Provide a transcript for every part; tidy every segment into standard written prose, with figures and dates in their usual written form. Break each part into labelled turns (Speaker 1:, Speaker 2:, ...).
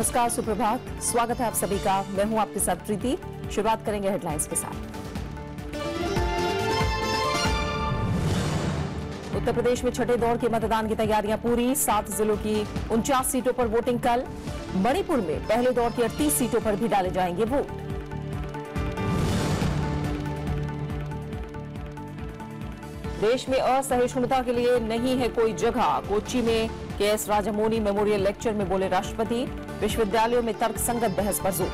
Speaker 1: नमस्कार, सुप्रभात। स्वागत है आप सभी का। मैं हूं आपके साथ प्रीति। शुरुआत करेंगे हेडलाइंस के साथ। उत्तर प्रदेश में छठे दौर के मतदान की तैयारियां पूरी। 7 जिलों की 49 सीटों पर वोटिंग कल। मणिपुर में पहले दौर की 38 सीटों पर भी डाले जाएंगे वोट। देश में असहिष्णुता के लिए नहीं है कोई जगह। कोच्चि में के.एस. राजामौली मेमोरियल लेक्चर में बोले राष्ट्रपति। विश्वविद्यालयों में तर्कसंगत बहस पर जोर।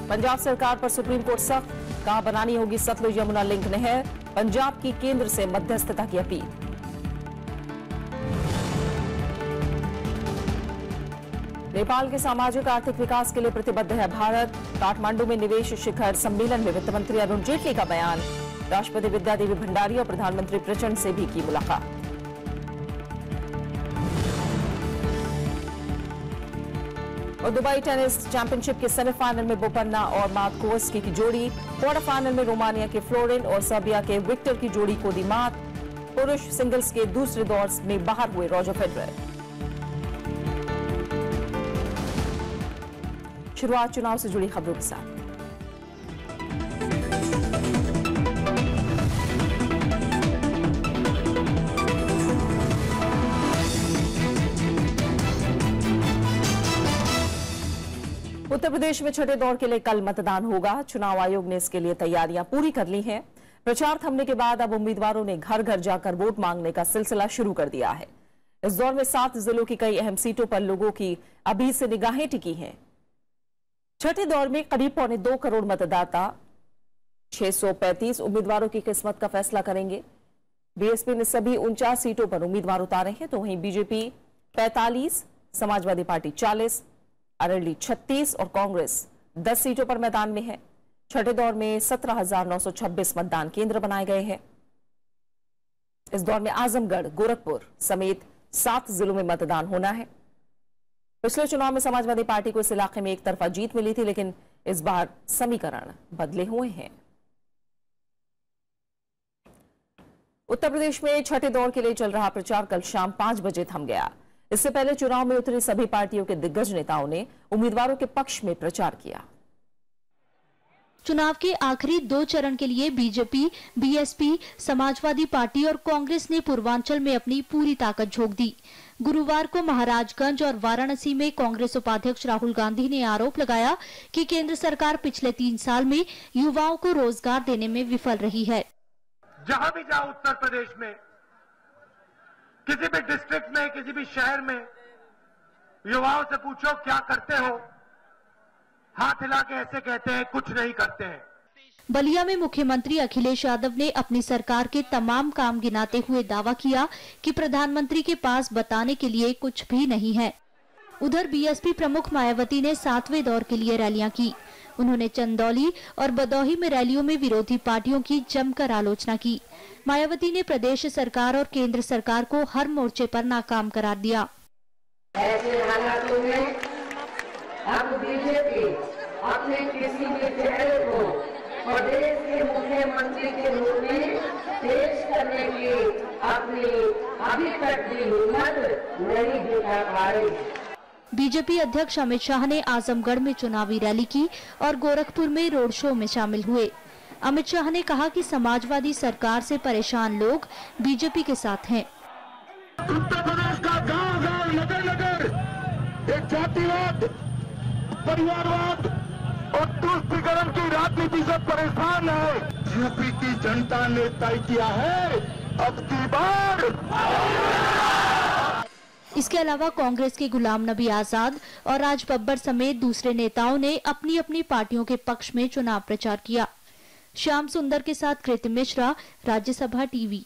Speaker 1: पंजाब सरकार पर सुप्रीम कोर्ट सख्त, कहा बनानी होगी सतलुज यमुना लिंक नहर। पंजाब की केंद्र से मध्यस्थता की अपील। नेपाल के सामाजिक आर्थिक विकास के लिए प्रतिबद्ध है भारत। काठमांडू में निवेश शिखर सम्मेलन में वित्त मंत्री अरुण जेटली का बयान। राष्ट्रपति विद्यादेवी भंडारी और प्रधानमंत्री प्रचंड से भी की मुलाकात। और दुबई टेनिस चैंपियनशिप के सेमीफाइनल में बोपन्ना और मार्कोवस्की की जोड़ी। क्वार्टर फाइनल में रोमानिया के फ्लोरिन और सर्बिया के विक्टर की जोड़ी को दी मात। पुरुष सिंगल्स के दूसरे दौर में बाहर हुए रॉजर फेडरर। शुरुआत चुनाव से जुड़ी खबरों के साथ। उत्तर प्रदेश में छठे दौर के लिए कल मतदान होगा। चुनाव आयोग ने इसके लिए तैयारियां पूरी कर ली हैं। प्रचार थमने के बाद अब उम्मीदवारों ने घर घर जाकर वोट मांगने का सिलसिला शुरू कर दिया है। इस दौर में 7 जिलों की कई अहम सीटों पर लोगों की अभी से निगाहें टिकी हैं। छठे दौर में करीब 2.25 करोड़ मतदाता 635 उम्मीदवारों की किस्मत का फैसला करेंगे। बीएसपी ने सभी 49 सीटों पर उम्मीदवार उतारे हैं, तो वहीं बीजेपी 45, समाजवादी पार्टी 40, अरवली 36 और कांग्रेस 10 सीटों पर मैदान में है। छठे दौर में 17,926 मतदान केंद्र बनाए गए हैं। इस दौर में आजमगढ़, गोरखपुर समेत 7 जिलों में मतदान होना है। पिछले चुनाव में समाजवादी पार्टी को इस इलाके में एक तरफा जीत मिली थी, लेकिन इस बार समीकरण बदले हुए हैं। उत्तर प्रदेश में छठे दौर के लिए चल रहा प्रचार कल शाम 5 बजे थम गया। इससे पहले चुनाव में उतरी सभी पार्टियों के दिग्गज नेताओं ने उम्मीदवारों के पक्ष में प्रचार किया।
Speaker 2: चुनाव के आखिरी 2 चरण के लिए बीजेपी, बीएसपी, समाजवादी पार्टी और कांग्रेस ने पूर्वांचल में अपनी पूरी ताकत झोंक दी। गुरुवार को महाराजगंज और वाराणसी में कांग्रेस उपाध्यक्ष राहुल गांधी ने आरोप लगाया कि केंद्र सरकार पिछले 3 साल में युवाओं को रोजगार देने में विफल रही है।
Speaker 3: जहां भी जाओ उत्तर प्रदेश में, किसी भी डिस्ट्रिक्ट में, किसी भी शहर में युवाओं से पूछो क्या करते हो, हाथ हिला के ऐसे कहते हैं कुछ नहीं करते हैं।
Speaker 2: बलिया में मुख्यमंत्री अखिलेश यादव ने अपनी सरकार के तमाम काम गिनाते हुए दावा किया कि प्रधानमंत्री के पास बताने के लिए कुछ भी नहीं है। उधर बीएसपी प्रमुख मायावती ने 7वें दौर के लिए रैलियां की। उन्होंने चंदौली और बदौही में रैलियों में विरोधी पार्टियों की जमकर आलोचना की। मायावती ने प्रदेश सरकार और केंद्र सरकार को हर मोर्चे पर नाकाम करार दिया।
Speaker 4: ऐसे हालातों में अब बीजेपी अपने किसी भी चेहरे को प्रदेश के मुख्यमंत्री के रूप में पेश करने की अपनी अभी तक की हिम्मत नहीं दिखा पा रही।
Speaker 2: बीजेपी अध्यक्ष अमित शाह ने आजमगढ़ में चुनावी रैली की और गोरखपुर में रोड शो में शामिल हुए। अमित शाह ने कहा कि समाजवादी सरकार से परेशान लोग बीजेपी के साथ हैं।
Speaker 3: उत्तर प्रदेश का गांव-गांव, नगर-नगर एक जातिवाद, परिवारवाद और तुष्टीकरण की राजनीति से परेशान है। यूपी की जनता ने तय किया है अब की बार।
Speaker 2: इसके अलावा कांग्रेस के गुलाम नबी आजाद और राज बब्बर समेत दूसरे नेताओं ने अपनी अपनी पार्टियों के पक्ष में चुनाव प्रचार किया। श्याम सुंदर के साथ कृति मिश्रा, राज्यसभा टीवी।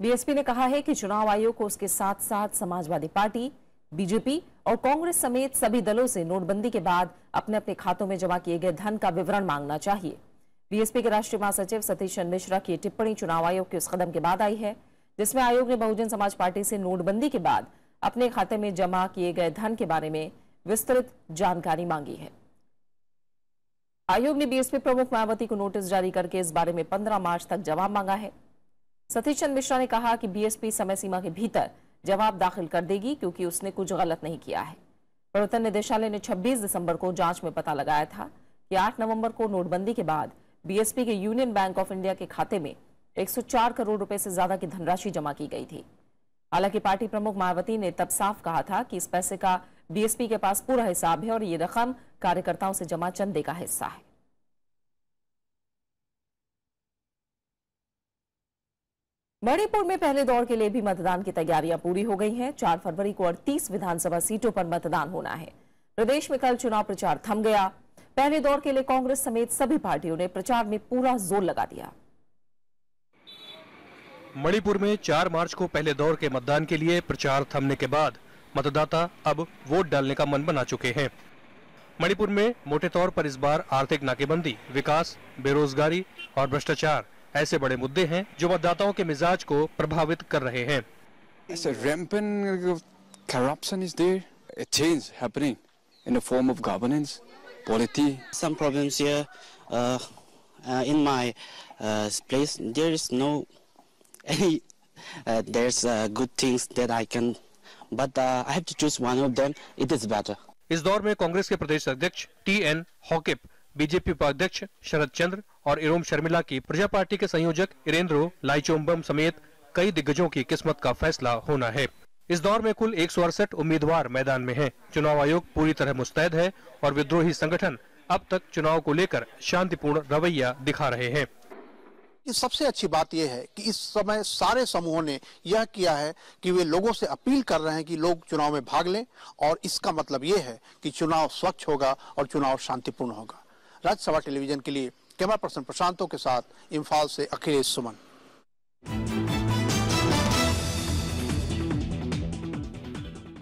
Speaker 1: बीएसपी ने कहा है कि चुनाव आयोग को उसके साथ साथ समाजवादी पार्टी, बीजेपी और कांग्रेस समेत सभी दलों से नोटबंदी के बाद अपने अपने खातों में जमा किए गए धन का विवरण मांगना चाहिए। बीएसपी के राष्ट्रीय महासचिव सतीश चंद्र मिश्रा की टिप्पणी चुनाव आयोग के उस कदम के बाद आई है जिसमें आयोग ने बहुजन समाज पार्टी से नोटबंदी के बाद अपने खाते में जमा किए गए धन के बारे में विस्तृत जानकारी मांगी है। आयोग ने बीएसपी प्रमुख मायावती को नोटिस जारी करके इस बारे में 15 मार्च तक जवाब मांगा है। सतीश चंद्र मिश्रा ने कहा कि बीएसपी समय सीमा के भीतर जवाब दाखिल कर देगी क्योंकि उसने कुछ गलत नहीं किया है। प्रवर्तन निदेशालय ने 26 दिसंबर को जांच में पता लगाया था कि 8 नवंबर को नोटबंदी के बाद बीएसपी के यूनियन बैंक ऑफ इंडिया के खाते में 104 करोड़ रुपए से ज्यादा की धनराशि जमा की गई थी। हालांकि पार्टी प्रमुख मायावती ने तब साफ कहा था कि इस पैसे का बीएसपी के पास पूरा हिसाब है और ये रकम कार्यकर्ताओं से जमा चंदे का हिस्सा है। मणिपुर में पहले दौर के लिए भी मतदान की तैयारियां पूरी हो गई हैं। 4 फरवरी को 38 विधानसभा सीटों पर मतदान होना है। प्रदेश में कल चुनाव प्रचार थम गया। पहले दौर के लिए कांग्रेस समेत सभी पार्टियों ने प्रचार में पूरा जोर लगा दिया।
Speaker 5: मणिपुर में 4 मार्च को पहले दौर के मतदान के लिए प्रचार थमने के बाद मतदाता अब वोट डालने का मन बना चुके हैं। मणिपुर में मोटे तौर पर इस बार आर्थिक नाकेबंदी, विकास, बेरोजगारी और भ्रष्टाचार ऐसे बड़े मुद्दे हैं जो मतदाताओं के मिजाज को प्रभावित कर रहे हैं।
Speaker 6: Rampant corruption is there. A change happening in the form of governance, polity.
Speaker 7: Some problems here in my place. There is no any. There's good things that I can, but I have to choose one of them. It is better.
Speaker 5: इस दौर में कांग्रेस के प्रदेश अध्यक्ष TN. Haokip, BJP उपाध्यक्ष शरद चंद्र और इरोम शर्मिला की प्रजा party के संयोजक इरेंद्रो लाइचोम्बम समेत कई दिग्गजों की किस्मत का फैसला होना है। इस दौर में कुल 168 उम्मीदवार मैदान में हैं। चुनाव आयोग पूरी तरह मुस्तैद है और विद्रोही संगठन अब तक चुनाव को लेकर शांतिपूर्ण रवैया दिखा रहे हैं।
Speaker 8: सबसे अच्छी बात यह है कि इस समय सारे समूहों ने यह किया है कि वे लोगों से अपील कर रहे हैं कि लोग चुनाव में भाग लें और इसका मतलब यह है कि चुनाव स्वच्छ होगा और चुनाव शांतिपूर्ण होगा। राज्यसभा टेलीविजन के लिए कैमरा पर्सन प्रशांतों के साथ इम्फाल से अखिलेश सुमन।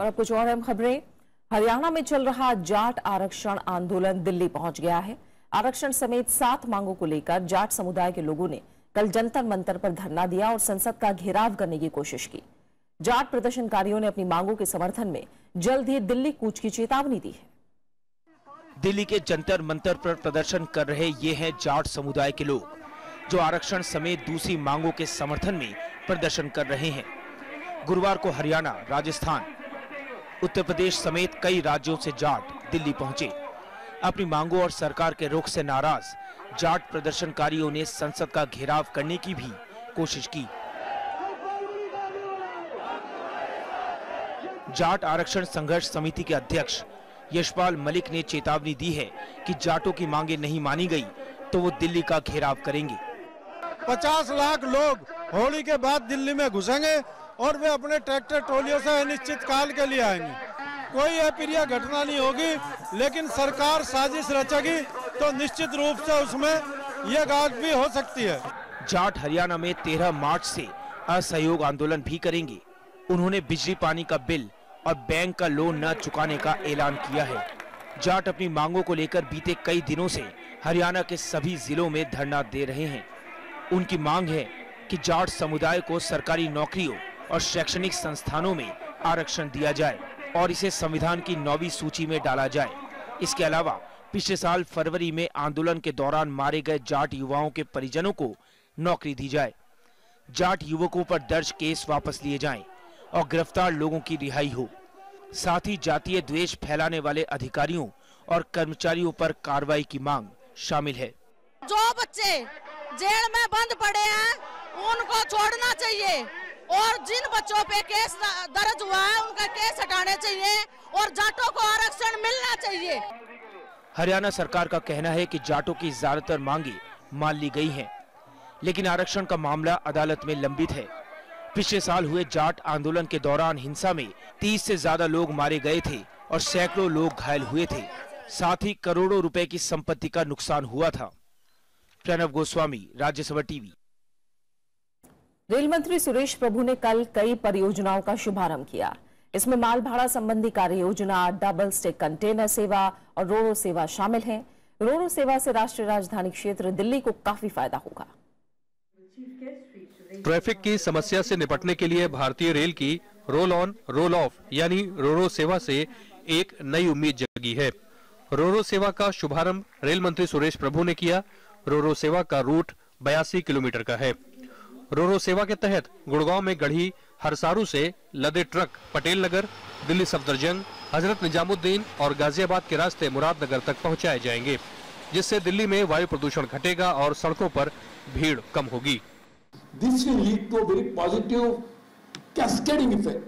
Speaker 1: और अब कुछ और अहम खबरें। हरियाणा में चल रहा जाट आरक्षण आंदोलन दिल्ली पहुंच गया है। आरक्षण समेत 7 मांगों को लेकर जाट समुदाय के लोगों ने कल जंतर मंतर पर धरना दिया और संसद का घेराव करने की कोशिश की। जाट प्रदर्शनकारियों ने अपनी मांगों के समर्थन में जल्द ही दिल्ली कूच की चेतावनी दी है।
Speaker 9: दिल्ली के जंतर मंतर पर प्रदर्शन कर रहे ये हैं जाट समुदाय के लोग, जो आरक्षण समेत दूसरी मांगों के समर्थन में प्रदर्शन कर रहे हैं। गुरुवार को हरियाणा, राजस्थान, उत्तर प्रदेश समेत कई राज्यों से जाट दिल्ली पहुंचे। अपनी मांगों और सरकार के रुख से नाराज जाट प्रदर्शनकारियों ने संसद का घेराव करने की भी कोशिश की। जाट आरक्षण संघर्ष समिति के अध्यक्ष यशपाल मलिक ने चेतावनी दी है कि जाटों की मांगे नहीं मानी गई तो वो दिल्ली का घेराव करेंगे।
Speaker 10: 50 लाख लोग होली के बाद दिल्ली में घुसेंगे और वे अपने ट्रैक्टर ट्रॉलियों से अनिश्चित काल के लिए आएंगे। कोई अप्रिय घटना नहीं होगी, लेकिन सरकार साजिश रचेगी तो निश्चित रूप से उसमें ये गाज भी हो सकती है।
Speaker 9: जाट हरियाणा में 13 मार्च से असहयोग आंदोलन भी करेंगे। उन्होंने बिजली पानी का बिल और बैंक का लोन न चुकाने का ऐलान किया है। जाट अपनी मांगों को लेकर बीते कई दिनों से हरियाणा के सभी जिलों में धरना दे रहे हैं। उनकी मांग है कि जाट समुदाय को सरकारी नौकरियों और शैक्षणिक संस्थानों में आरक्षण दिया जाए और इसे संविधान की 9वीं सूची में डाला जाए। इसके अलावा पिछले साल फरवरी में आंदोलन के दौरान मारे गए जाट युवाओं के परिजनों को नौकरी दी जाए। जाट युवकों पर दर्ज केस वापस लिए जाएं और गिरफ्तार लोगों की रिहाई हो। साथ ही जातीय द्वेष फैलाने वाले अधिकारियों और कर्मचारियों पर कार्रवाई की मांग शामिल है।
Speaker 11: जो बच्चे जेल में बंद पड़े हैं उनको छोड़ना चाहिए और जिन बच्चों पे केस दर्ज हुआ है उनका केस हटाने चाहिए और जाटों को आरक्षण मिलना चाहिए।
Speaker 9: हरियाणा सरकार का कहना है कि जाटों की ज्यादातर मांगे मान ली गई हैं, लेकिन आरक्षण का मामला अदालत में लंबित है। पिछले साल हुए जाट आंदोलन के दौरान हिंसा में 30 से ज्यादा लोग मारे गए थे और सैकड़ों लोग घायल हुए थे। साथ ही करोड़ों रुपए की संपत्ति का नुकसान हुआ था। प्रणव गोस्वामी, राज्यसभा टीवी।
Speaker 1: रेल मंत्री सुरेश प्रभु ने कल कई परियोजनाओं का शुभारंभ किया। इसमें माल भाड़ा संबंधी कार्य योजना, डबल स्टिक कंटेनर सेवा और रोरो सेवा शामिल है। रोरो सेवा से राष्ट्रीय राजधानी क्षेत्र दिल्ली को काफी फायदा होगा।
Speaker 5: ट्रैफिक की समस्या से निपटने के लिए भारतीय रेल की रोल ऑन रोल ऑफ यानी रोरो सेवा से एक नई उम्मीद जगी है। रोरो सेवा का शुभारंभ रेल मंत्री सुरेश प्रभु ने किया। रोरो सेवा का रूट 82 किलोमीटर का है। रोरो सेवा के तहत गुड़गांव में गढ़ी हरसारू से लदे ट्रक पटेल नगर, दिल्ली सफदरजंग, हजरत निजामुद्दीन और गाजियाबाद के रास्ते मुरादनगर तक पहुंचाए जाएंगे, जिससे दिल्ली में वायु प्रदूषण घटेगा और सड़कों पर भीड़ कम होगी।
Speaker 12: This will lead to a very positive cascading effect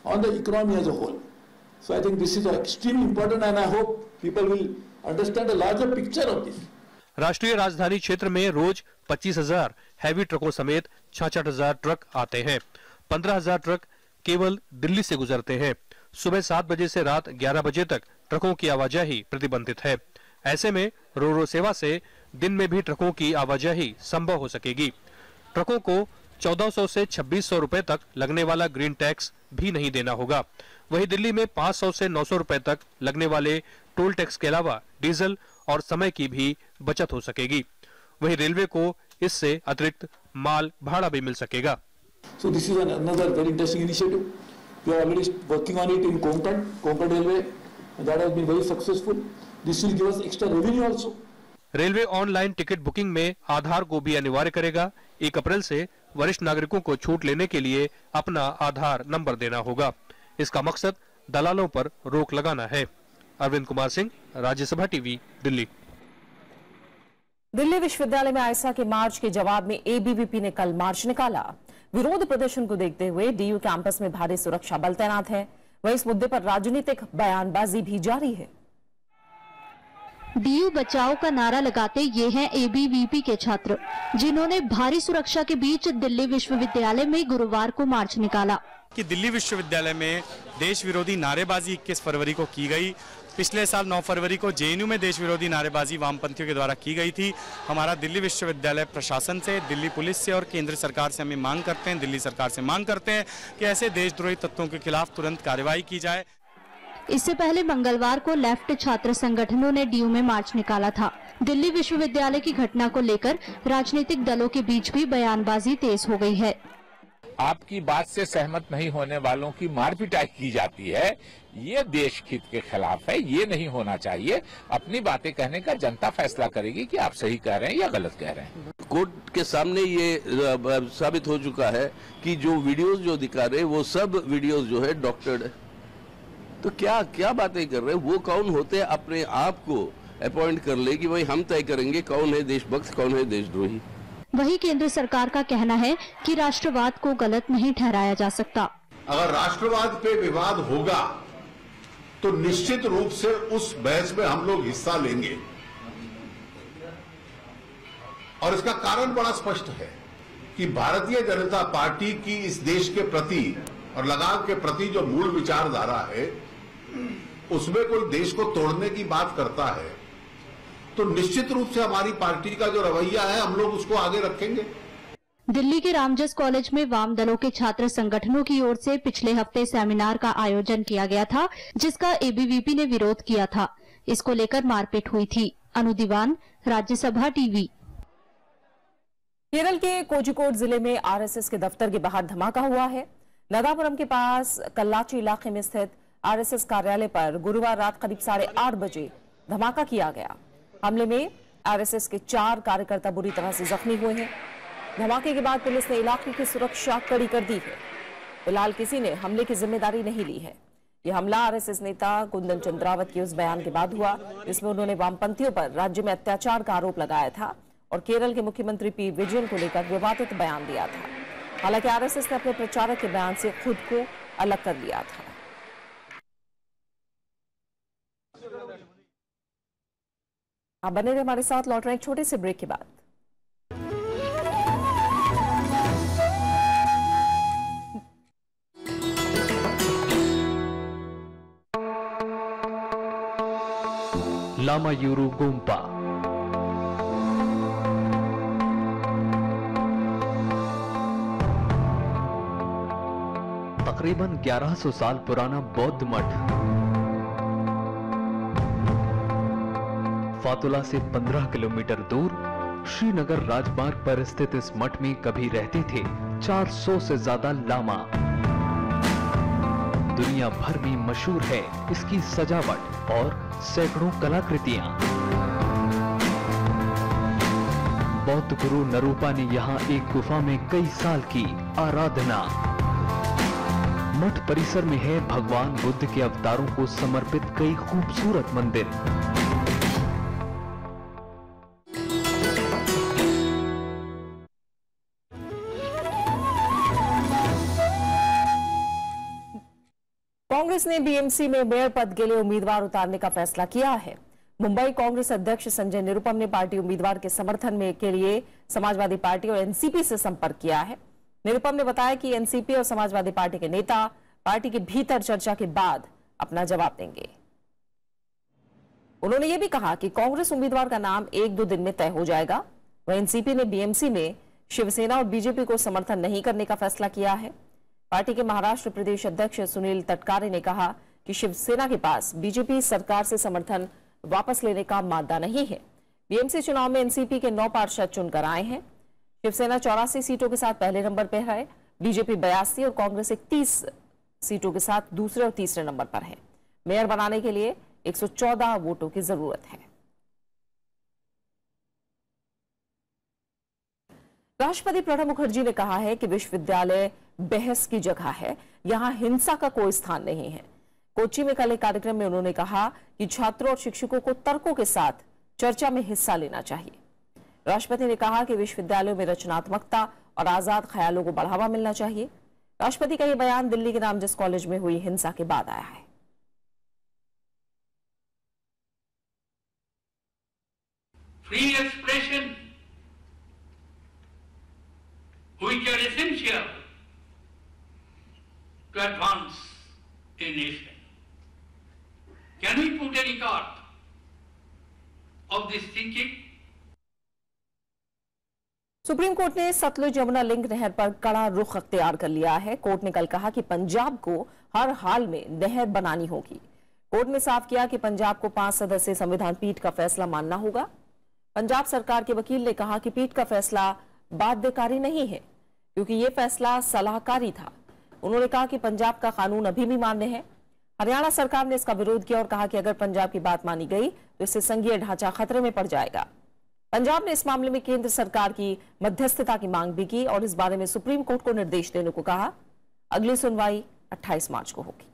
Speaker 12: on the economy as a whole. So I think this is extremely important and I hope people will understand a larger picture of this.
Speaker 5: राष्ट्रीय राजधानी क्षेत्र में रोज 25,000 heavy ट्रकों समेत 66,000 truck आते हैं। 15,000 truck केवल दिल्ली से गुजरते हैं। सुबह 7 बजे से रात 11 बजे तक ट्रकों की आवाजाही प्रतिबंधित है। ऐसे में रोरो सेवा से दिन में भी ट्रकों की आवाजाही संभव हो सकेगी। ट्रकों को 1400 से 2600 रुपए तक लगने वाला ग्रीन टैक्स भी नहीं देना होगा। वहीं दिल्ली में 500 से 900 रुपए तक लगने वाले टोल टैक्स के अलावा डीजल और समय की भी बचत हो सकेगी। वहीं रेलवे को इससे अतिरिक्त माल भाड़ा भी मिल सकेगा।
Speaker 12: So this is another very interesting initiative. We are already working on it in Konkan Railway, and that has been very successful. This will give us extra revenue also.
Speaker 5: Railway online ticket booking में आधार को भी अनिवार्य करेगा। 1 अप्रैल से वरिष्ठ नागरिकों को छूट लेने के लिए अपना आधार नंबर देना होगा। इसका मकसद दलालों पर रोक लगाना है। अरविंद कुमार सिंह, राज्यसभा टीवी, दिल्ली।
Speaker 1: दिल्ली विश्वविद्यालय में आईएसआ के मार्च के जवाब में एबीवीपी ने कल मार्च निकाला। विरोध प्रदर्शन को देखते हुए डीयू कैंपस में भारी सुरक्षा बल तैनात है। वहीं इस मुद्दे पर राजनीतिक बयानबाजी भी जारी है।
Speaker 2: डीयू बचाओ का नारा लगाते ये हैं एबीवीपी के छात्र, जिन्होंने भारी सुरक्षा के बीच दिल्ली विश्वविद्यालय में गुरुवार को मार्च निकाला।
Speaker 13: कि दिल्ली विश्वविद्यालय में देश विरोधी नारेबाजी 21 फरवरी को की गई। पिछले साल 9 फरवरी को जेएनयू में देश विरोधी नारेबाजी वामपंथियों के द्वारा की गई थी। हमारा दिल्ली विश्वविद्यालय प्रशासन से, दिल्ली पुलिस से और केंद्र सरकार से हमें मांग करते हैं, दिल्ली सरकार से मांग करते हैं कि ऐसे देशद्रोही तत्वों के खिलाफ तुरंत कार्रवाई की जाए।
Speaker 2: इससे पहले मंगलवार को लेफ्ट छात्र संगठनों ने डीयू में मार्च निकाला था। दिल्ली विश्वविद्यालय की घटना को लेकर राजनीतिक दलों के बीच भी बयानबाजी तेज हो गई है।
Speaker 14: आपकी बात से सहमत नहीं होने वालों की मार पिटाई की जाती है, ये देश हित के खिलाफ है, ये नहीं होना चाहिए। अपनी बातें कहने का जनता फैसला करेगी कि आप सही कह रहे हैं या गलत कह रहे हैं।
Speaker 15: कोर्ट के सामने ये साबित हो चुका है कि जो वीडियोस जो दिखा रहे वो सब वीडियोस जो है डॉक्टर्ड है। तो क्या बातें कर रहे हैं? वो कौन होते हैं? अपने आप को अपॉइंट कर ले कि भाई हम तय करेंगे कौन है देशभक्त, कौन है देशद्रोही।
Speaker 2: वही केंद्र सरकार का कहना है कि राष्ट्रवाद को गलत नहीं ठहराया जा सकता।
Speaker 16: अगर राष्ट्रवाद पे विवाद होगा तो निश्चित रूप से उस बहस में हम लोग हिस्सा लेंगे और इसका कारण बड़ा स्पष्ट है कि भारतीय जनता पार्टी की इस देश के प्रति और लगाव के प्रति जो मूल विचारधारा है उसमें कोई देश को तोड़ने की बात करता है तो निश्चित रूप से हमारी पार्टी का जो रवैया है हम लोग उसको आगे रखेंगे।
Speaker 2: दिल्ली के रामजस कॉलेज में वाम दलों के छात्र संगठनों की ओर से पिछले हफ्ते सेमिनार का आयोजन किया गया था, जिसका एबीवीपी ने विरोध किया था। इसको लेकर मारपीट हुई थी। अनु दीवान, राज्यसभा टीवी।
Speaker 1: केरल के कोझिकोड जिले में आरएसएस के दफ्तर के बाहर धमाका हुआ है। नदापुरम के पास कल्लाची इलाके में स्थित आरएसएस कार्यालय पर गुरुवार रात करीब 8:30 बजे धमाका किया गया। हमले में आरएसएस के 4 कार्यकर्ता बुरी तरह से जख्मी हुए हैं। धमाके के बाद पुलिस ने इलाके की सुरक्षा कड़ी कर दी है। फिलहाल किसी ने हमले की जिम्मेदारी नहीं ली है। यह हमला आरएसएस नेता कुंदन चंद्रावत के उस बयान के बाद हुआ जिसमें उन्होंने वामपंथियों पर राज्य में अत्याचार का आरोप लगाया था और केरल के मुख्यमंत्री पी विजयन को लेकर विवादित बयान दिया था। हालांकि आरएसएस ने अपने प्रचारक के बयान से खुद को अलग कर लिया था। आप बने रहे हमारे साथ, लौट रहे एक छोटे से ब्रेक के बाद।
Speaker 17: लामायूरू गुम्पा तकरीबन 1100 साल पुराना बौद्ध मठ फातुला से 15 किलोमीटर दूर श्रीनगर राजमार्ग पर स्थित इस मठ में कभी रहते थे 400 से ज्यादा लामा। दुनिया भर में मशहूर है इसकी सजावट और सैकड़ों कलाकृतियां। बौद्ध गुरु नरूपा ने यहाँ एक गुफा में कई साल की आराधना। मठ परिसर में है भगवान बुद्ध के अवतारों को समर्पित कई खूबसूरत मंदिर।
Speaker 1: कांग्रेस ने बीएमसी में मेयर पद के लिए उम्मीदवार उतारने का फैसला किया है। मुंबई कांग्रेस अध्यक्ष संजय निरुपम ने पार्टी उम्मीदवार के समर्थन में के लिए समाजवादी पार्टी और एनसीपी से संपर्क किया है। निरुपम ने बताया कि एनसीपी और समाजवादी पार्टी के नेता पार्टी के भीतर चर्चा के बाद अपना जवाब देंगे। उन्होंने ये भी कहा कि कांग्रेस उम्मीदवार का नाम 1-2 दिन में तय हो जाएगा। वहीं एनसीपी ने बीएमसी में शिवसेना और बीजेपी को समर्थन नहीं करने का फैसला किया है। पार्टी के महाराष्ट्र प्रदेश अध्यक्ष सुनील तटकरे ने कहा कि शिवसेना के पास बीजेपी सरकार से समर्थन वापस लेने का मादा नहीं है। बीएमसी चुनाव में एनसीपी के 9 पार्षद चुनकर आए हैं। शिवसेना 84 सीटों के साथ पहले नंबर पर है, बीजेपी 82 और कांग्रेस 31 सीटों के साथ दूसरे और तीसरे नंबर पर है। मेयर बनाने के लिए 114 वोटों की जरूरत है। राष्ट्रपति प्रणब मुखर्जी ने कहा है कि विश्वविद्यालय बहस की जगह है, यहां हिंसा का कोई स्थान नहीं है। कोच्चि में कल एक कार्यक्रम में उन्होंने कहा कि छात्रों और शिक्षकों को तर्कों के साथ चर्चा में हिस्सा लेना चाहिए। राष्ट्रपति ने कहा कि विश्वविद्यालयों में रचनात्मकता और आजाद ख्यालों को बढ़ावा मिलना चाहिए। राष्ट्रपति का यह बयान दिल्ली के रामजस कॉलेज में हुई हिंसा के बाद आया है।
Speaker 18: Free expression which are essential to advance a nation. Can we put a record of this thinking?
Speaker 1: Supreme court ने सतलुज यमुना लिंक नहर पर कड़ा रुख अख्तियार कर लिया है। कोर्ट ने कल कहा कि पंजाब को हर हाल में नहर बनानी होगी। कोर्ट ने साफ किया कि पंजाब को 5 सदस्यीय संविधान पीठ का फैसला मानना होगा। पंजाब सरकार के वकील ने कहा कि पीठ का फैसला बाध्यकारी नहीं है क्योंकि यह फैसला सलाहकारी था। उन्होंने कहा कि पंजाब का कानून अभी भी मान्य है। हरियाणा सरकार ने इसका विरोध किया और कहा कि अगर पंजाब की बात मानी गई तो इससे संघीय ढांचा खतरे में पड़ जाएगा। पंजाब ने इस मामले में केंद्र सरकार की मध्यस्थता की मांग भी की और इस बारे में सुप्रीम कोर्ट को निर्देश देने को कहा। अगली सुनवाई 28 मार्च को होगी।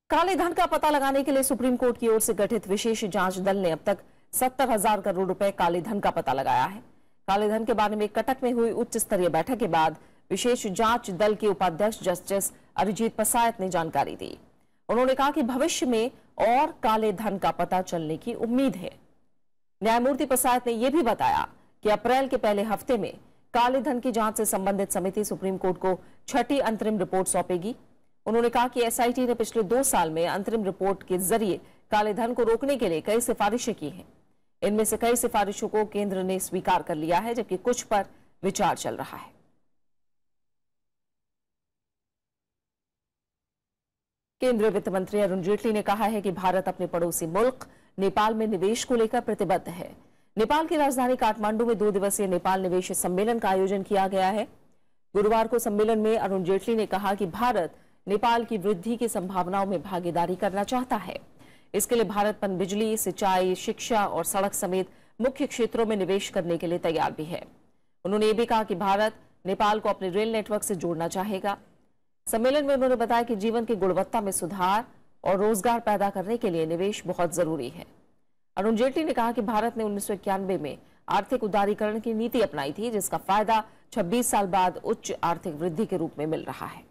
Speaker 1: काले धन का पता लगाने के लिए सुप्रीम कोर्ट की ओर से गठित विशेष जांच दल ने अब तक 70,000 करोड़ रुपए काले धन का पता लगाया है। काले धन के बारे में कटक में हुई उच्च स्तरीय बैठक के बाद विशेष जांच दल के उपाध्यक्ष जस्टिस अरिजीत पसायत ने जानकारी दी। उन्होंने कहा कि भविष्य में और काले धन का पता चलने की उम्मीद है। न्यायमूर्ति पसायत ने यह भी बताया कि अप्रैल के पहले हफ्ते में काले धन की जांच से संबंधित समिति सुप्रीम कोर्ट को 6ठी अंतरिम रिपोर्ट सौंपेगी। उन्होंने कहा कि एसआईटी ने पिछले 2 साल में अंतरिम रिपोर्ट के जरिए काले धन को रोकने के लिए कई सिफारिशें की हैं। इनमें से कई सिफारिशों को केंद्र ने स्वीकार कर लिया है जबकि कुछ पर विचार चल रहा है। केंद्रीय वित्त मंत्री अरुण जेटली ने कहा है कि भारत अपने पड़ोसी मुल्क नेपाल में निवेश को लेकर प्रतिबद्ध है। नेपाल की राजधानी काठमांडू में 2 दिवसीय नेपाल निवेश सम्मेलन का आयोजन किया गया है। गुरुवार को सम्मेलन में अरुण जेटली ने कहा कि भारत नेपाल की वृद्धि की संभावनाओं में भागीदारी करना चाहता है। इसके लिए भारत पनबिजली, सिंचाई, शिक्षा और सड़क समेत मुख्य क्षेत्रों में निवेश करने के लिए तैयार भी है। उन्होंने ये भी कहा कि भारत नेपाल को अपने रेल नेटवर्क से जोड़ना चाहेगा। सम्मेलन में उन्होंने बताया कि जीवन की गुणवत्ता में सुधार और रोजगार पैदा करने के लिए निवेश बहुत जरूरी है। अरुण जेटली ने कहा कि भारत ने 1991 में आर्थिक उदारीकरण की नीति अपनाई थी, जिसका फायदा 26 साल बाद उच्च आर्थिक वृद्धि के रूप में मिल रहा है।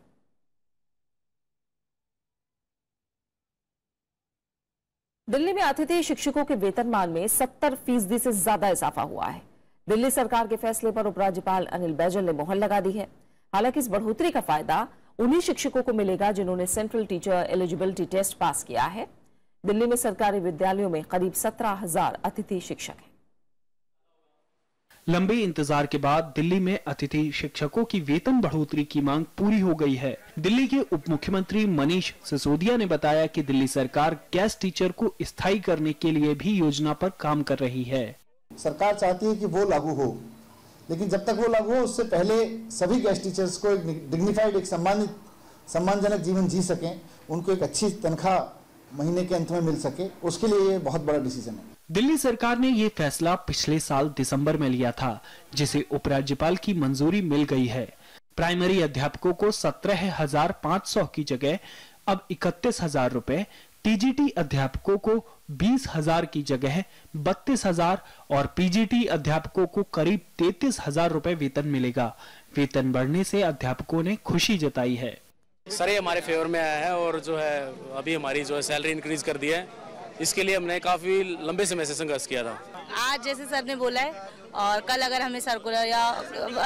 Speaker 1: दिल्ली में अतिथि शिक्षकों के वेतनमान में 70% से ज्यादा इजाफा हुआ है। दिल्ली सरकार के फैसले पर उपराज्यपाल अनिल बैजल ने मोहर लगा दी है। हालांकि इस बढ़ोतरी का फायदा उन्हीं शिक्षकों को मिलेगा जिन्होंने central teacher eligibility test pass किया है। दिल्ली में सरकारी विद्यालयों में करीब 17,000 अतिथि शिक्षक हैं।
Speaker 9: लंबे इंतजार के बाद दिल्ली में अतिथि शिक्षकों की वेतन बढ़ोतरी की मांग पूरी हो गई है। दिल्ली के उप मुख्यमंत्री मनीष सिसोदिया ने बताया कि दिल्ली सरकार गेस्ट टीचर को स्थायी करने के लिए भी योजना पर काम कर रही है।
Speaker 19: सरकार चाहती है कि वो लागू हो, लेकिन जब तक वो लागू हो उससे पहले सभी गेस्ट टीचर्स को एक डिग्निफाइड, एक सम्मानजनक जीवन जी सकें, उनको एक अच्छी तनख्वाह महीने के अंत में मिल सके, उसके लिए ये बहुत बड़ा डिसीजन है।
Speaker 20: दिल्ली सरकार ने ये फैसला पिछले साल दिसंबर में लिया था, जिसे उपराज्यपाल की मंजूरी मिल गई है। प्राइमरी अध्यापकों को 17,500 की जगह अब 31,000 रुपए, टीजीटी अध्यापकों को 20,000 की जगह 32,000 और पीजीटी अध्यापकों को करीब 33,000 रुपए वेतन मिलेगा। वेतन बढ़ने से अध्यापकों ने खुशी जताई है।
Speaker 21: सर ये हमारे फेवर में आया है और जो है अभी हमारी जो है सैलरी इंक्रीज कर दी है, इसके लिए हमने काफी लंबे समय से संघर्ष किया था।
Speaker 22: आज जैसे सर ने बोला है और कल अगर हमें सर्कुलर या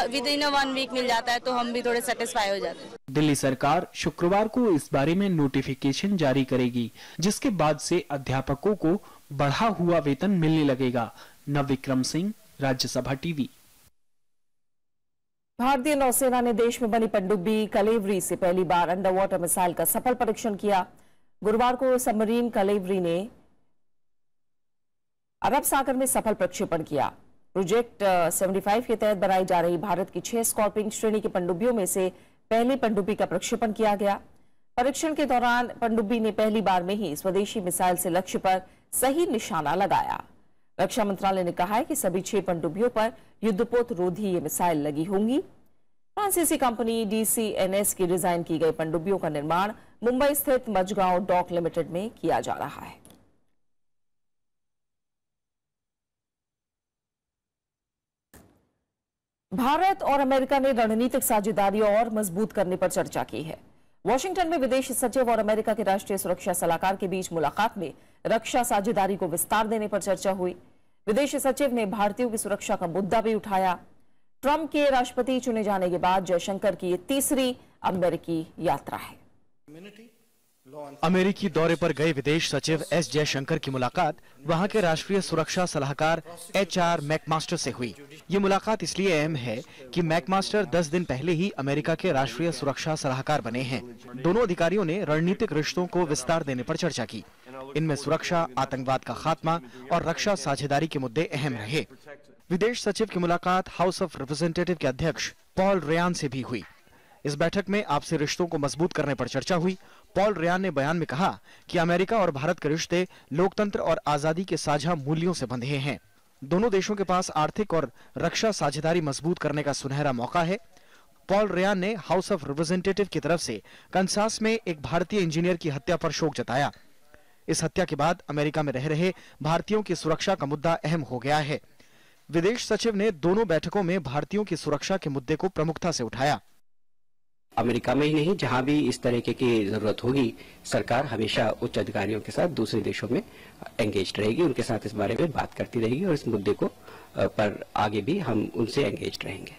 Speaker 22: विद इन 1 वीक मिल जाता है तो हम भी थोड़े सेटिस्फाई हो जाते हैं।
Speaker 20: दिल्ली सरकार शुक्रवार को इस बारे में नोटिफिकेशन जारी करेगी, जिसके बाद से अध्यापकों को बढ़ा हुआ वेतन मिलने लगेगा। नवविक्रम सिंह, राज्यसभा टीवी।
Speaker 1: भारतीय नौसेना ने देश में बनी पनडुब्बी कलेवरी से पहली बार अंडर वाटर मिसाइल का सफल परीक्षण किया। गुरुवार को सबमरीन कलेवरी ने अरब सागर में सफल प्रक्षेपण किया। प्रोजेक्ट 75 के तहत बनाई जा रही भारत की 6 स्कॉर्पिन श्रेणी की पनडुब्बियों में से पहली पनडुब्बी का प्रक्षेपण किया गया। परीक्षण के दौरान पनडुब्बी ने पहली बार में ही स्वदेशी मिसाइल से लक्ष्य पर सही निशाना लगाया। रक्षा मंत्रालय ने कहा है कि सभी 6 पनडुब्बियों पर युद्धपोत रोधी ये मिसाइल लगी होंगी। फ्रांसीसी कंपनी DCNS की डिजाइन की गई पनडुब्बियों का निर्माण मुंबई स्थित मजगांव डॉक लिमिटेड में किया जा रहा है। भारत और अमेरिका ने रणनीतिक साझेदारी और मजबूत करने पर चर्चा की है। वॉशिंगटन में विदेश सचिव और अमेरिका के राष्ट्रीय सुरक्षा सलाहकार के बीच मुलाकात में रक्षा साझेदारी को विस्तार देने पर चर्चा हुई। विदेश सचिव ने भारतीयों की सुरक्षा का मुद्दा भी उठाया। ट्रंप के राष्ट्रपति चुने जाने के बाद जयशंकर की ये तीसरी अमेरिकी यात्रा है।
Speaker 9: अमेरिकी दौरे पर गए विदेश सचिव एस जयशंकर की मुलाकात वहां के राष्ट्रीय सुरक्षा सलाहकार HR मैकमास्टर से हुई। ये मुलाकात इसलिए अहम है कि मैकमास्टर 10 दिन पहले ही अमेरिका के राष्ट्रीय सुरक्षा सलाहकार बने हैं। दोनों अधिकारियों ने रणनीतिक रिश्तों को विस्तार देने पर चर्चा की। इनमें सुरक्षा, आतंकवाद का खात्मा और रक्षा साझेदारी के मुद्दे अहम रहे। विदेश सचिव की मुलाकात हाउस ऑफ रिप्रेजेंटेटिव के अध्यक्ष पॉल रेयान से भी हुई। इस बैठक में आपसी रिश्तों को मजबूत करने पर चर्चा हुई। पॉल रेयान ने बयान में कहा कि अमेरिका और भारत के रिश्ते लोकतंत्र और आजादी के साझा मूल्यों से बंधे हैं। दोनों देशों के पास आर्थिक और रक्षा साझेदारी मजबूत करने का सुनहरा मौका है। पॉल रेयान ने हाउस ऑफ रिप्रेजेंटेटिव की तरफ से कंसास में एक भारतीय इंजीनियर की हत्या पर शोक जताया। इस हत्या के बाद अमेरिका में रह रहे भारतीयों की सुरक्षा का मुद्दा अहम हो गया है। विदेश सचिव ने दोनों बैठकों में भारतीयों की सुरक्षा के मुद्दे को प्रमुखता से उठाया।
Speaker 23: अमेरिका में ही नहीं, जहां भी इस तरीके की जरूरत होगी, सरकार हमेशा उच्च अधिकारियों के साथ दूसरे देशों में एंगेज रहेगी, उनके साथ इस बारे में बात करती रहेगी और इस मुद्दे को पर आगे भी हम उनसे एंगेज रहेंगे।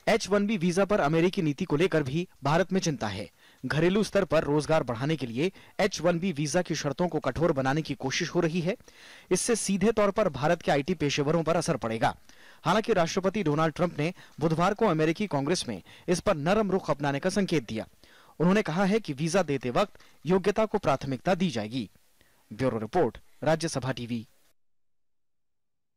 Speaker 9: H-1B वीजा पर अमेरिकी नीति को लेकर भी भारत में चिंता है। घरेलू स्तर पर रोजगार बढ़ाने के लिए H-1B वीजा की शर्तों को कठोर बनाने की कोशिश हो रही है। इससे सीधे तौर पर भारत के IT पेशेवरों पर असर पड़ेगा। हालांकि राष्ट्रपति डोनाल्ड ट्रंप ने बुधवार को अमेरिकी कांग्रेस में इस पर नरम रुख अपनाने का संकेत दिया। उन्होंने कहा है कि वीजा देते वक्त योग्यता को प्राथमिकता दी जाएगी। Bureau report, Rajya Sabha TV.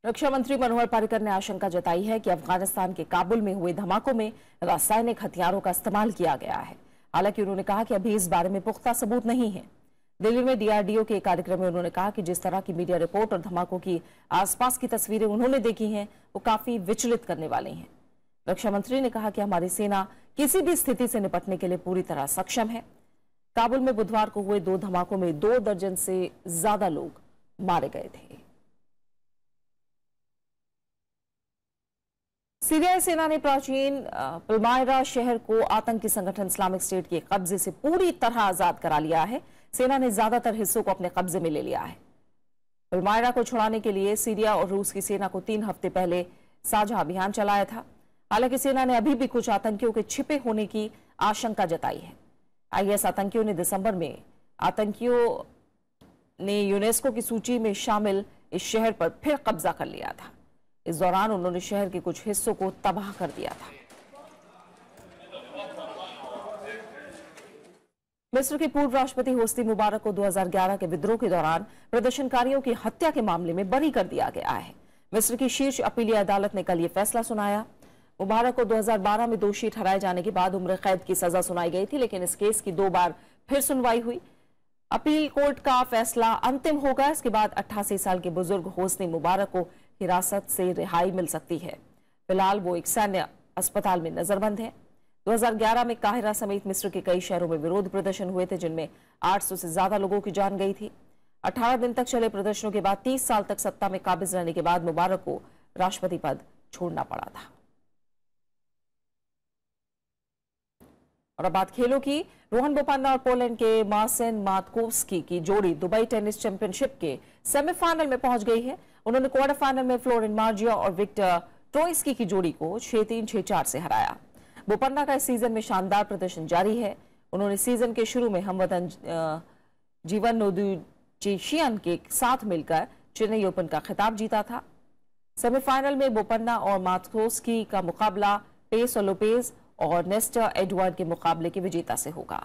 Speaker 1: रक्षा मंत्री मनोहर पर्रिकर ने आशंका जताई है कि अफगानिस्तान के काबुल में हुए धमाकों में रासायनिक हथियारों का इस्तेमाल किया गया है। हालांकि उन्होंने कहा कि अभी इस बारे में पुख्ता सबूत नहीं है। दिल्ली में DRDO के कार्यक्रम में उन्होंने कहा कि जिस तरह की मीडिया रिपोर्ट और धमाकों की आसपास की तस्वीरें उन्होंने देखी हैं, वो काफी विचलित करने वाली हैं। रक्षा मंत्री ने कहा कि हमारी सेना किसी भी स्थिति से निपटने के लिए पूरी तरह सक्षम है। काबुल में बुधवार को हुए 2 धमाकों में 2 दर्जन से ज्यादा लोग मारे गए थे। सीरियाई सेना ने प्राचीन पल्मायरा शहर को आतंकी संगठन इस्लामिक स्टेट के कब्जे से पूरी तरह आजाद करा लिया है। सेना ने ज्यादातर हिस्सों को अपने कब्जे में ले लिया है। पल्मायरा को छुड़ाने के लिए सीरिया और रूस की सेना को 3 हफ्ते पहले साझा अभियान चलाया था। हालांकि सेना ने अभी भी कुछ आतंकियों के छिपे होने की आशंका जताई है। IS आतंकियों ने दिसंबर में आतंकियों ने यूनेस्को की सूची में शामिल इस शहर पर फिर कब्जा कर लिया था। इस दौरान उन्होंने शहर के कुछ हिस्सों को तबाह कर दिया था। मिस्र के पूर्व राष्ट्रपति होस्नी मुबारक को 2011 के विद्रोह के दौरान प्रदर्शनकारियों की हत्या के मामले में बरी कर दिया गया है। मिस्र की शीर्ष अपीलीय अदालत ने कल यह फैसला सुनाया। मुबारक को 2012 में दोषी ठहराए जाने के बाद उम्र कैद की सजा सुनाई गई थी, लेकिन इस केस की 2 बार फिर सुनवाई हुई। अपील कोर्ट का फैसला अंतिम होगा। इसके बाद 88 साल के बुजुर्ग होस्नी मुबारक को हिरासत से रिहाई मिल सकती है। फिलहाल वो एक सैन्य अस्पताल में नजरबंद है। 2011 में काहिरा समेत मिस्र के कई शहरों में विरोध प्रदर्शन हुए थे, जिनमें 800 से ज्यादा लोगों की जान गई थी। 18 दिन तक चले प्रदर्शनों के बाद 30 साल तक सत्ता में काबिज रहने के बाद मुबारक को राष्ट्रपति पद छोड़ना पड़ा था। और अब बात खेलों की। रोहन बोपन्ना और पोलैंड के मार्सिन मातकोव्स्की की जोड़ी दुबई टेनिस चैंपियनशिप के सेमीफाइनल में पहुंच गई है। उन्होंने क्वार्टर फाइनल में फ्लोरिन मार्जिया और विक्टर ट्रोइस्की की जोड़ी को 6-3, 6-4 से हराया। बोपन्ना का इस सीजन में शानदार प्रदर्शन जारी है। उन्होंने सीजन के शुरू में हमवतन जीवन नोदुचेशियन के साथ मिलकर चेन्नई ओपन का खिताब जीता था। सेमीफाइनल में बोपन्ना और मातकोव्स्की का मुकाबला पेस और लोपेज और नेस्टर एडवर्ड के मुकाबले के विजेता से होगा।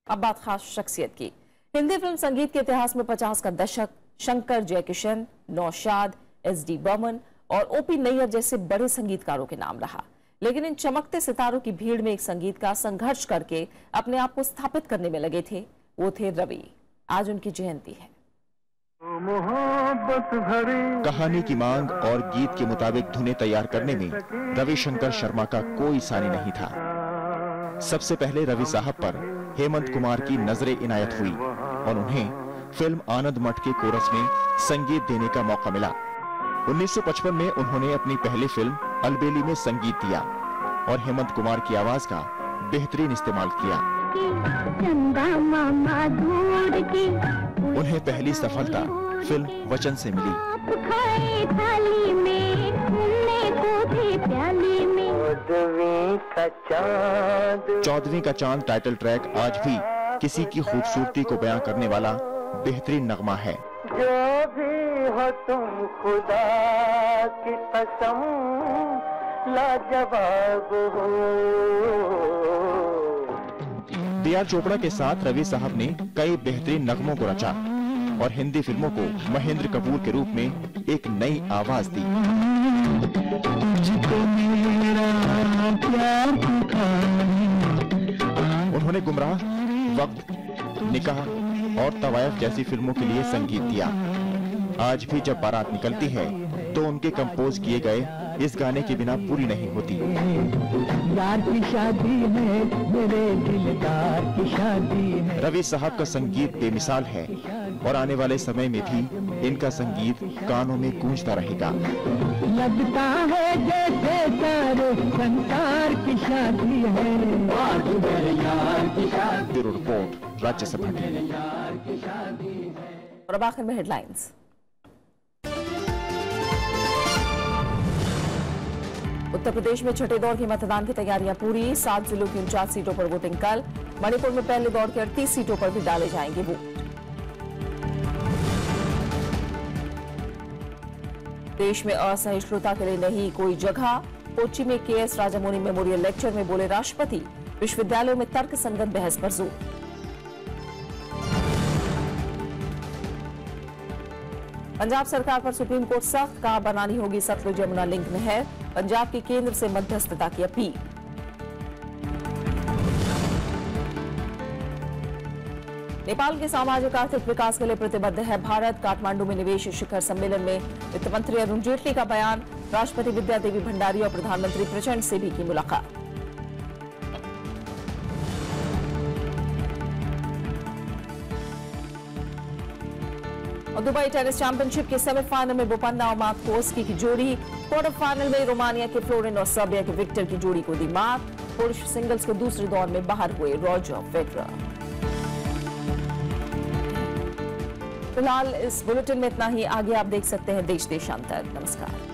Speaker 1: अब बात खास शख्सियत की। हिंदी फिल्म संगीत के इतिहास में 50 का दशक शंकर जयकिशन, नौशाद, एस.डी. बर्मन और ओ.पी. नैयर जैसे बड़े संगीतकारों के नाम रहा। लेकिन इन चमकते सितारों की भीड़ में एक संगीत का संघर्ष करके अपने आप को स्थापित करने में लगे थे, वो थे रवि। आज उनकी जयंती है।
Speaker 3: कहानी की मांग और गीत के मुताबिक धुनें तैयार करने में रविशंकर शर्मा का कोई सानी नहीं था। सबसे पहले रवि साहब पर हेमंत कुमार की नजरें इनायत हुई और उन्हें फिल्म आनंद मठ के कोरस में संगीत देने का मौका मिला। 1955 में उन्होंने अपनी पहली फिल्म अलबेली में संगीत दिया और हेमंत कुमार की आवाज का बेहतरीन इस्तेमाल किया। उन्हें पहली सफलता फिल्म वचन से मिली। 14वीं का चांद टाइटल ट्रैक आज भी किसी की खूबसूरती को बयां करने वाला बेहतरीन नगमा है।
Speaker 4: जो भी हो तुम खुदा की कसम लाजवाब हो।
Speaker 3: डी.आर. चोपड़ा के साथ रवि साहब ने कई बेहतरीन नगमों को रचा और हिंदी फिल्मों को महेंद्र कपूर के रूप में एक नई आवाज दी। उन्होंने गुमराह, वक्त, निकाह और तवायफ जैसी फिल्मों के लिए संगीत दिया। आज भी जब बारात निकलती है तो उनके कंपोज किए गए इस गाने के बिना पूरी नहीं होती।
Speaker 4: यार की शादी है, मेरे दिलदार की शादी है।
Speaker 3: रवि साहब का संगीत बेमिसाल है और आने वाले समय में भी इनका संगीत कानों में गूंजता रहेगा।
Speaker 4: लगता है जैसे सारे संसार की शादी है।
Speaker 3: Bureau report, Rajya Sabha TV.
Speaker 1: और अब आखिर में हेडलाइंस। उत्तर प्रदेश में छठे दौर के मतदान की तैयारियां पूरी। 7 जिलों की 49 सीटों पर वोटिंग कल। मणिपुर में पहले दौर के 38 सीटों पर भी डाले जाएंगे वोट। देश में असहिष्णुता के लिए नहीं कोई जगह। कोच्चि में के.एस. राजामौली मेमोरियल लेक्चर में बोले राष्ट्रपति, विश्वविद्यालयों में तर्क संगत बहस पर जोर। पंजाब सरकार पर सुप्रीम कोर्ट सख्त, कहा बनानी होगी सतलुज यमुना लिंक नहर। पंजाब की केंद्र से मध्यस्थता की अपील। नेपाल के सामाजिक आर्थिक विकास के लिए प्रतिबद्ध है भारत। काठमांडू में निवेश शिखर सम्मेलन में वित्त मंत्री अरुण जेटली का बयान। राष्ट्रपति विद्या देवी भंडारी और प्रधानमंत्री प्रचंड से भी की मुलाकात। और दुबई टेनिस चैंपियनशिप के सेमीफाइनल में बोपन्ना और मातकोव्स्की की जोड़ी। क्वार्टर फाइनल में रोमानिया के फ्लोरिन और सर्बिया के विक्टर की जोड़ी को दी मात। पुरुष सिंगल्स के दूसरे दौर में बाहर हुए रॉजर फेडरर। फिलहाल इस बुलेटिन में इतना ही। आगे आप देश देशांतर। नमस्कार।